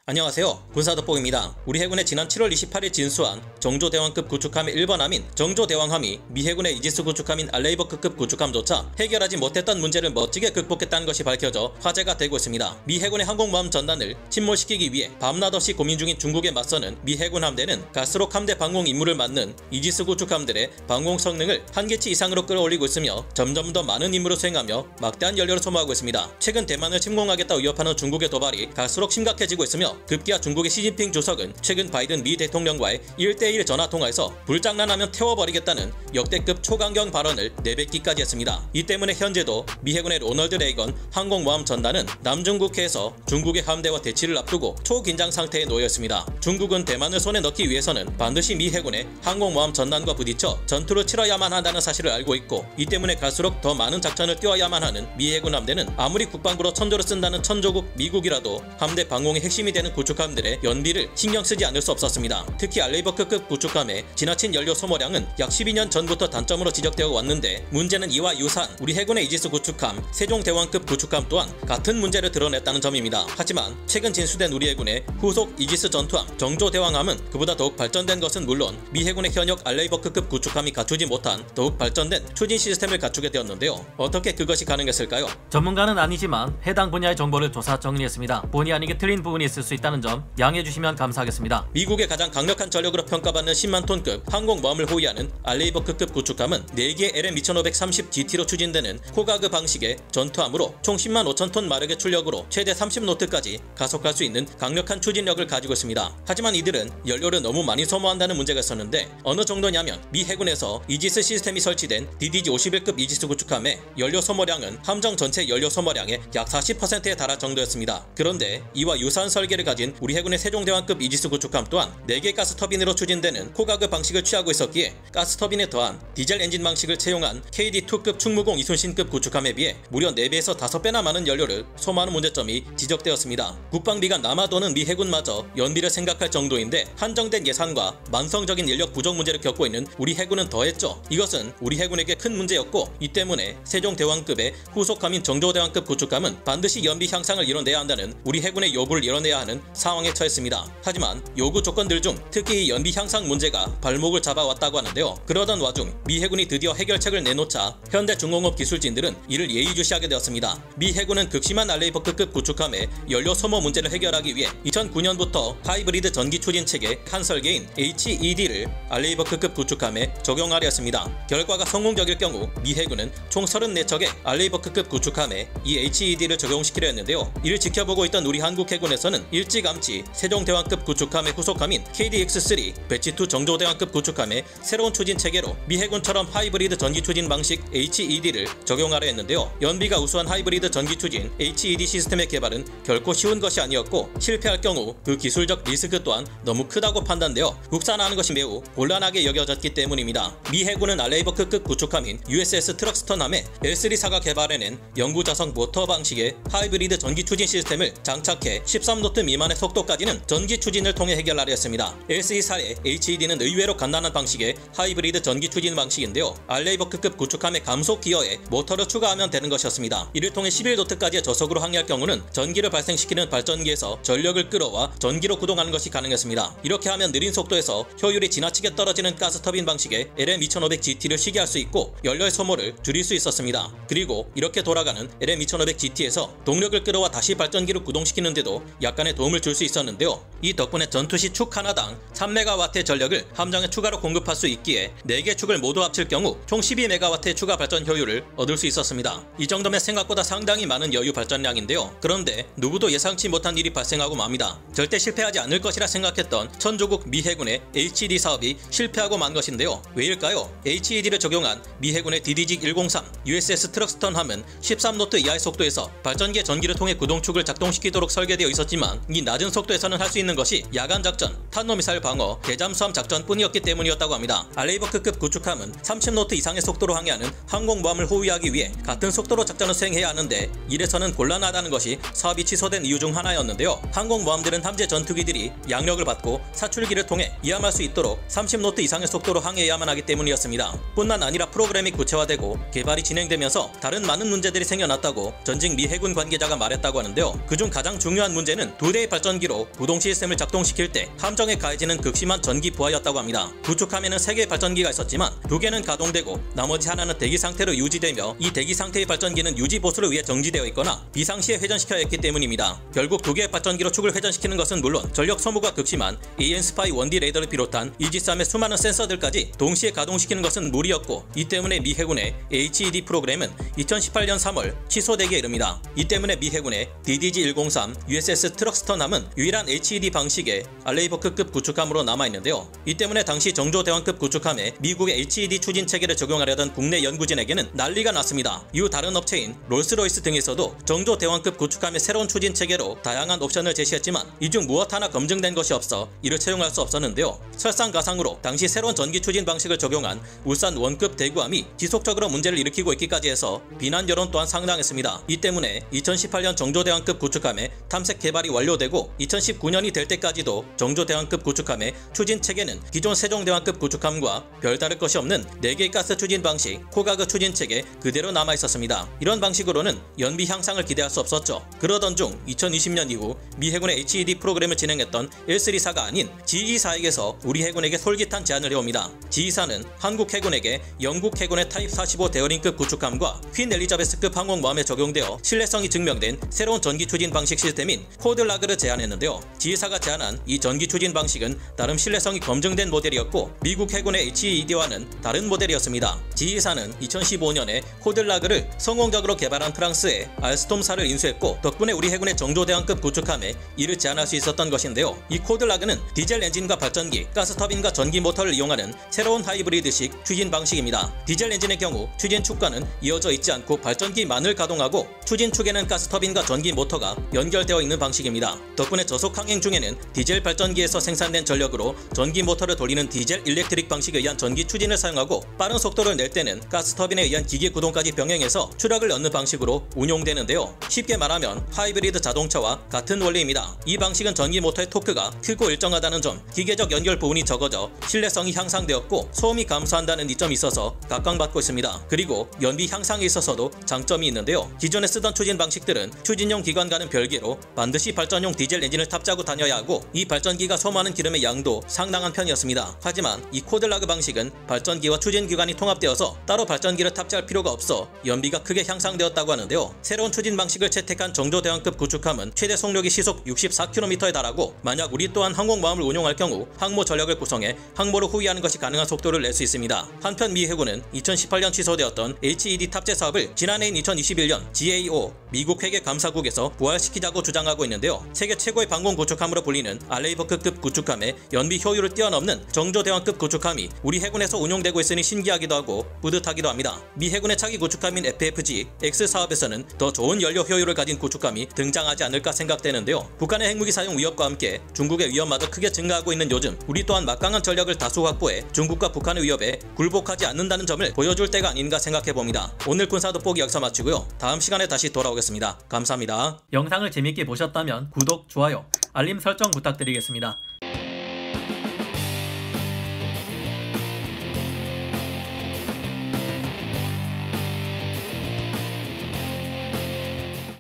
안녕하세요. 군사돋보기입니다. 우리 해군의 지난 7월 28일 진수한 정조대왕급 구축함의 1번함인 정조대왕함이 미 해군의 이지스 구축함인 알레이버크급 구축함조차 해결하지 못했던 문제를 멋지게 극복했다는 것이 밝혀져 화제가 되고 있습니다. 미 해군의 항공모함 전단을 침몰시키기 위해 밤낮 없이 고민 중인 중국에 맞서는 미 해군 함대는 갈수록 함대 방공 임무를 맡는 이지스 구축함들의 방공 성능을 한계치 이상으로 끌어올리고 있으며 점점 더 많은 임무를 수행하며 막대한 연료를 소모하고 있습니다. 최근 대만을 침공하겠다 위협하는 중국의 도발이 갈수록 심각해지고 있으며 급기야 중국의 시진핑 주석은 최근 바이든 미 대통령과의 1대1 전화통화에서 불장난하면 태워버리겠다는 역대급 초강경 발언을 내뱉기까지 했습니다. 이 때문에 현재도 미 해군의 로널드 레이건 항공모함 전단은 남중국해에서 중국의 함대와 대치를 앞두고 초긴장 상태에 놓여 있습니다. 중국은 대만을 손에 넣기 위해서는 반드시 미 해군의 항공모함 전단과 부딪혀 전투를 치러야만 한다는 사실을 알고 있고, 이 때문에 갈수록 더 많은 작전을 띄워야만 하는 미 해군 함대는 아무리 국방부로 천조를 쓴다는 천조국 미국이라도 함대 방공의 핵심이 되는 구축함들의 연비를 신경 쓰지 않을 수 없었습니다. 특히 알레이버크급 구축함의 지나친 연료 소모량은 약 12년 전부터 단점으로 지적되어 왔는데, 문제는 이와 유사한 우리 해군의 이지스 구축함, 세종대왕급 구축함 또한 같은 문제를 드러냈다는 점입니다. 하지만 최근 진수된 우리 해군의 후속 이지스 전투함 정조대왕함은 그보다 더욱 발전된 것은 물론 미 해군의 현역 알레이버크급 구축함이 갖추지 못한 더욱 발전된 추진 시스템을 갖추게 되었는데요. 어떻게 그것이 가능했을까요? 전문가는 아니지만 해당 분야의 정보를 조사 정리했습니다. 본의 아니게 틀린 부분이 있을 수 있다는 점 양해해주시면 감사하겠습니다. 미국의 가장 강력한 전력으로 평가받는 10만 톤급 항공모함을 호위하는 알레이버크급 구축함은 4개의 LM2530GT로 추진되는 코가그 방식의 전투함으로 총 10만 5천 톤 마력의 출력으로 최대 30노트까지 가속할 수 있는 강력한 추진력을 가지고 있습니다. 하지만 이들은 연료를 너무 많이 소모한다는 문제가 있었는데, 어느 정도냐면 미 해군에서 이지스 시스템이 설치된 DDG-51급 이지스 구축함의 연료 소모량은 함정 전체 연료 소모량의 약 40%에 달할 정도였습니다. 그런데 이와 유사한 설계를 가진 우리 해군의 세종대왕급 이지스 구축함 또한 4개 가스터빈으로 추진되는 코가그 방식을 취하고 있었기에 가스터빈에 더한 디젤 엔진 방식을 채용한 KD2급 충무공 이순신급 구축함에 비해 무려 4배에서 5배나 많은 연료를 소모하는 문제점이 지적되었습니다. 국방비가 남아도는 미 해군마저 연비를 생각할 정도인데, 한정된 예산과 만성적인 인력 부족 문제를 겪고 있는 우리 해군은 더했죠. 이것은 우리 해군에게 큰 문제였고, 이 때문에 세종대왕급의 후속함인 정조대왕급 구축함은 반드시 연비 향상을 이뤄내야 한다는 우리 해군의 요구를 이뤄내야 하는 상황에 처했습니다. 하지만 요구 조건들 중 특히 연비 향상 문제가 발목을 잡아왔다고 하는데요. 그러던 와중 미 해군이 드디어 해결책을 내놓자 현대중공업 기술진들은 이를 예의주시하게 되었습니다. 미 해군은 극심한 알레이버크급 구축함의 연료 소모 문제를 해결하기 위해 2009년부터 하이브리드 전기 추진 체계 한 설계인 HED를 알레이버크급 구축함에 적용하려 했습니다. 결과가 성공적일 경우 미 해군은 총 34척의 알레이버크급 구축함에 이 HED를 적용시키려 했는데요. 이를 지켜보고 있던 우리 한국 해군에서는 일찌감치 세종대왕급 구축함의 후속함인 KDX-3 배치2 정조대왕급 구축함의 새로운 추진 체계로 미 해군처럼 하이브리드 전기 추진 방식 HED를 적용하려 했는데요. 연비가 우수한 하이브리드 전기 추진 HED 시스템의 개발은 결코 쉬운 것이 아니었고, 실패할 경우 그 기술적 리스크 또한 너무 크다고 판단되어 국산화하는 것이 매우 곤란하게 여겨졌기 때문입니다. 미 해군은 알레이버크급 구축함인 USS 트럭스턴함에 L3사가 개발해낸 영구자석 모터 방식의 하이브리드 전기 추진 시스템을 장착해 13노트 미만의 속도까지는 전기 추진을 통해 해결하려 했습니다. L3사의 HED는 의외로 간단한 방식의 하이브리드 전기 추진 방식인데요. 알레이버크급 구축함의 감속 기어에 모터를 추가하면 되는 것이었습니다. 이를 통해 11노트까지의 저속으로 항해할 경우는 전기를 발생시키는 발전기에서 전력을 끌어와 전기로 구동하는 것이 가능했습니다. 이렇게 하면 느린 속도에서 효율이 지나치게 떨어지는 가스터빈 방식의 LM2500GT를 쉬게 할 수 있고 연료의 소모를 줄일 수 있었습니다. 그리고 이렇게 돌아가는 LM2500GT에서 동력을 끌어와 다시 발전기를 구동시키는데도 약간의 도움을 줄 수 있었는데요. 이 덕분에 전투시 축 하나당 3MW의 전력을 함정에 추가로 공급할 수 있기에 4개 축을 모두 합칠 경우 총 12MW의 추가 발전 효율을 얻을 수 있었습니다. 이 정도면 생각보다 상당히 많은 여유 발전량인데요. 그런데 누구도 예상치 못한 일이 발생하고 맙니다. 절대 실패하지 않을 것이라 생각했던 천조국 미 해군의 HED 사업이 실패하고 만 것인데요. 왜일까요? HED를 적용한 미 해군의 DDG-103 USS 트럭스턴함은 13노트 이하의 속도에서 발전기의 전기를 통해 구동축을 작동시키도록 설계되어 있었지만, 이 낮은 속도에서는 할 수 있는 있는 것이 야간 작전, 탄도미사일 방어, 대잠수함 작전뿐이었기 때문이었다고 합니다. 알레이버크급 구축함은 30노트 이상의 속도로 항해하는 항공모함을 호위하기 위해 같은 속도로 작전을 수행해야 하는데 이래서는 곤란하다는 것이 사업이 취소된 이유 중 하나였는데요. 항공모함들은 함재 전투기들이 양력을 받고 사출기를 통해 이함할 수 있도록 30노트 이상의 속도로 항해해야만 하기 때문이었습니다. 뿐만 아니라 프로그램이 구체화되고 개발이 진행되면서 다른 많은 문제들이 생겨났다고 전직 미 해군 관계자가 말했다고 하는데요. 그중 가장 중요한 문제는 2대의 발전기로 구동 시스템을 작동시킬 때 함정에 가해지는 극심한 전기 부하였다고 합니다. 구축함에는 3개의 발전기가 있었지만 2개는 가동되고 나머지 하나는 대기 상태로 유지되며 이 대기 상태의 발전기는 유지 보수를 위해 정지되어 있거나 비상시에 회전시켜야 했기 때문입니다. 결국 2개의 발전기로 축을 회전시키는 것은 물론 전력 소모가 극심한 AN-SPY 1D 레이더를 비롯한 이지스함의 수많은 센서들까지 동시에 가동시키는 것은 무리였고 이 때문에 미 해군의 HED 프로그램은 2018년 3월 취소되기에 이릅니다. 이 때문에 미 해군의 DDG-103 USS 트럭스턴함은 유일한 HED 방식의 알레이버크급 구축함으로 남아있는데요. 이 때문에 당시 정조대왕급 구축함에 미국의 HED 추진 체계를 적용하려던 국내 연구진에게는 난리가 났습니다. 이후 다른 업체인 롤스로이스 등에서도 정조대왕급 구축함의 새로운 추진 체계로 다양한 옵션을 제시했지만 이 중 무엇 하나 검증된 것이 없어 이를 채용할 수 없었는데요. 설상가상으로 당시 새로운 전기 추진 방식을 적용한 울산 원급 대구함이 지속적으로 문제를 일으키고 있기까지 해서 비난 여론 또한 상당했습니다. 이 때문에 2018년 정조대왕급 구축함의 탐색 개발이 완료되고 2019년이 될 때까지도 정조대왕급 구축함의 추진 체계는 기존 세종대왕급 구축함과 별다를 것이 없는 4개의 가스 추진 방식 코가그 추진 체계 그대로 남아 있었습니다. 이런 방식으로는 연비 향상을 기대할 수 없었죠. 그러던 중 2020년 이후 미 해군의 HED 프로그램을 진행했던 134가 아닌 G24에게서 우리 해군에게 솔깃한 제안을 해옵니다. G24는 한국 해군에게 영국 해군의 타입 45 데어링급 구축함과 퀸 엘리자베스급 항공모함에 적용되어 신뢰성이 증명된 새로운 전기 추진 방식 시스템인 코드라그를 제안했는데요. G24가 제안한 이 전기 추진 방식은 나름 신뢰성이 검증된 모델이었고 미국 해군의 HED와는 다른 모델이었습니다. G24는 2015년에 코드라그를 성공적으로 개발한 프랑스의 알스톰사를 인수했고 덕분에 우리 해군의 정조대왕급 구축함에 이를 제안할 수 있었던 것인데요. 이 코드라그는 디젤 엔진과 발전기, 가스터빈과 전기 모터를 이용하는 새로운 하이브리드식 추진 방식입니다. 디젤 엔진의 경우 추진 축과는 이어져 있지 않고 발전기만을 가동하고 추진 축에는 가스터빈과 전기 모터가 연결되어 있는 방식입니다. 덕분에 저속 항행 중에는 디젤 발전기에서 생산된 전력으로 전기 모터를 돌리는 디젤 일렉트릭 방식에 의한 전기 추진을 사용하고 빠른 속도를 낼 때는 가스터빈에 의한 기계 구동까지 병행해서 추력을 얻는 방식으로 운용되는데요. 쉽게 말하면 하이브리드 자동차와 같은 원리입니다. 이 방식은 전기 모터의 토크가 크고 일정하다는 점, 기계적 연결 부분이 적어져 신뢰성이 향상되었고 소음이 감소한다는 이점이 있어서 각광받고 있습니다. 그리고 연비 향상에 있어서도 장점이 있는데요. 기존에 쓰던 추진 방식들은 추진용 기관과는 별개로 반드시 발전용 디젤 엔진을 탑재하고 다녀야 하고 이 발전기가 소모하는 기름의 양도 상당한 편이었습니다. 하지만 이 코드라그 방식은 발전기와 추진 기관이 통합되어서 따로 발전기를 탑재할 필요가 없어 연비가 크게 향상되었다고 하는데요. 새로운 추진 방식을 채택한 정조대왕급 구축함은 최대 속력이 시속 64km에 달하고 만약 우리 또한 항공모함을 운용할 경우 항모 전력을 구성해 항모를 호위하는 것이 가능한 속도를 낼 수 있습니다. 한편 미 해군은 2018년 취소되었던 HED 탑재 사업을 지난해인 2021년 GAO 미국 회계 감사국에서 부활시키자고 주장하고 있는데요. 세계 최고의 방공 구축함으로 불리는 알레이버크급 구축함의 연비 효율을 뛰어넘는 정조대왕급 구축함이 우리 해군에서 운용되고 있으니 신기하기도 하고 뿌듯하기도 합니다. 미 해군의 차기 구축함인 FFG X 사업에서는 더 좋은 연료 효율을 가진 구축함이 등장하지 않을까 생각되는데요. 북한의 핵무기 사용 위협과 함께 중국의 위협마저 크게 증가하고 있는 요즘 우리 또한 막강한 전력을 다수 확보해 중국과 북한의 위협에 굴복하지 않는다는 점을 보여줄 때가 아닌가 생각해봅니다. 오늘 군사 돋보기 여기서 마치고요. 다음 시간에 다시 돌아오겠습니다. 감사합니다. 영상을 재밌게 보셨다면 구독, 좋아요, 알림 설정 부탁드리겠습니다.